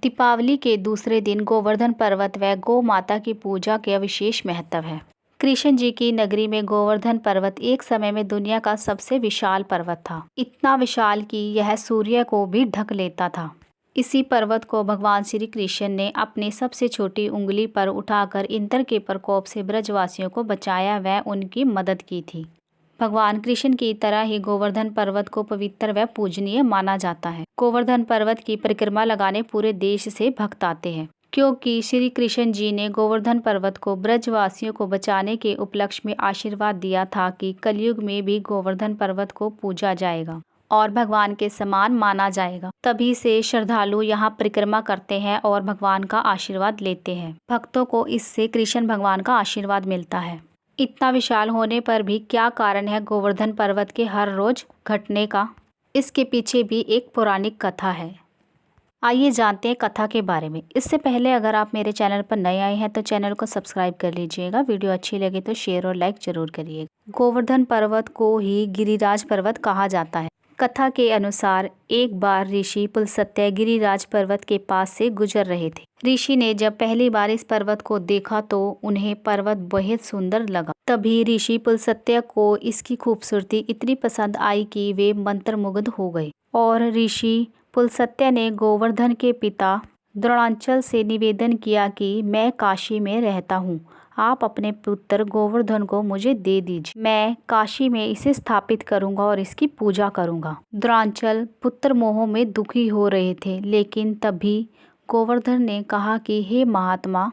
दीपावली के दूसरे दिन गोवर्धन पर्वत व गौ माता की पूजा का विशेष महत्व है। कृष्ण जी की नगरी में गोवर्धन पर्वत एक समय में दुनिया का सबसे विशाल पर्वत था। इतना विशाल कि यह सूर्य को भी ढक लेता था। इसी पर्वत को भगवान श्री कृष्ण ने अपनी सबसे छोटी उंगली पर उठाकर इंद्र के प्रकोप से ब्रजवासियों को बचाया व उनकी मदद की थी। भगवान कृष्ण की तरह ही गोवर्धन पर्वत को पवित्र व पूजनीय माना जाता है। गोवर्धन पर्वत की परिक्रमा लगाने पूरे देश से भक्त आते हैं, क्योंकि श्री कृष्ण जी ने गोवर्धन पर्वत को ब्रजवासियों को बचाने के उपलक्ष्य में आशीर्वाद दिया था कि कलयुग में भी गोवर्धन पर्वत को पूजा जाएगा और भगवान के समान माना जाएगा। तभी से श्रद्धालु यहाँ परिक्रमा करते हैं और भगवान का आशीर्वाद लेते हैं। भक्तों को इससे कृष्ण भगवान का आशीर्वाद मिलता है। इतना विशाल होने पर भी क्या कारण है गोवर्धन पर्वत के हर रोज घटने का? इसके पीछे भी एक पौराणिक कथा है। आइए जानते हैं कथा के बारे में। इससे पहले अगर आप मेरे चैनल पर नए आए हैं तो चैनल को सब्सक्राइब कर लीजिएगा। वीडियो अच्छी लगे तो शेयर और लाइक जरूर करिएगा। गोवर्धन पर्वत को ही गिरिराज पर्वत कहा जाता है। कथा के अनुसार एक बार ऋषि पुलस्त्य गिरिराज पर्वत के पास से गुजर रहे थे। ऋषि ने जब पहली बार इस पर्वत को देखा तो उन्हें पर्वत बेहद सुंदर लगा। तभी ऋषि पुलस्त्य को इसकी खूबसूरती इतनी पसंद आई कि वे मंत्रमुग्ध हो गए और ऋषि पुलस्त्य ने गोवर्धन के पिता द्रोणाचल से निवेदन किया कि मैं काशी में रहता हूँ, आप अपने पुत्र गोवर्धन को मुझे दे दीजिए। मैं काशी में इसे स्थापित करूंगा और इसकी पूजा करूंगा। द्रोणाचल पुत्र मोह में दुखी हो रहे थे, लेकिन तभी गोवर्धन ने कहा कि हे महात्मा,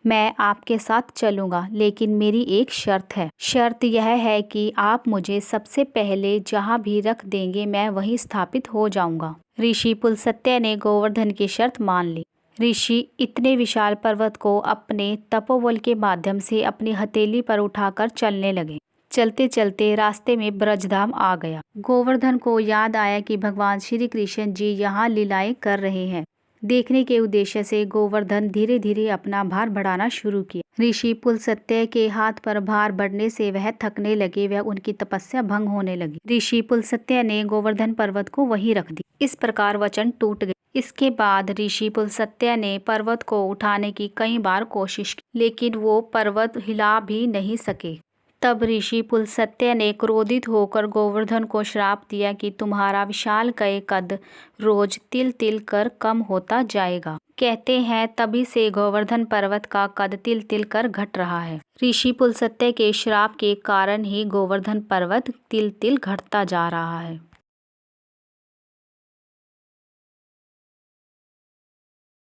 मैं आपके साथ चलूंगा, लेकिन मेरी एक शर्त है। शर्त यह है कि आप मुझे सबसे पहले जहां भी रख देंगे मैं वहीं स्थापित हो जाऊंगा। ऋषि पुलस्त्य ने गोवर्धन की शर्त मान ली। ऋषि इतने विशाल पर्वत को अपने तपोबल के माध्यम से अपनी हथेली पर उठाकर चलने लगे। चलते चलते रास्ते में ब्रजधाम आ गया। गोवर्धन को याद आया कि भगवान श्री कृष्ण जी यहाँ लीलाएं कर रहे हैं। देखने के उद्देश्य से गोवर्धन धीरे धीरे अपना भार बढ़ाना शुरू किया। ऋषि पुलस्त्य के हाथ पर भार बढ़ने से वह थकने लगे व उनकी तपस्या भंग होने लगी। ऋषि पुलस्त्य ने गोवर्धन पर्वत को वहीं रख दिया। इस प्रकार वचन टूट गया। इसके बाद ऋषि पुलस्त्य ने पर्वत को उठाने की कई बार कोशिश की, लेकिन वो पर्वत हिला भी नहीं सके। तब ऋषि पुलस्त्य ने क्रोधित होकर गोवर्धन को श्राप दिया कि तुम्हारा विशालकाय कद रोज तिल तिल कर कम होता जाएगा। कहते हैं तभी से गोवर्धन पर्वत का कद तिल तिल कर घट रहा है। ऋषि पुलस्त्य के श्राप के कारण ही गोवर्धन पर्वत तिल तिल घटता जा रहा है।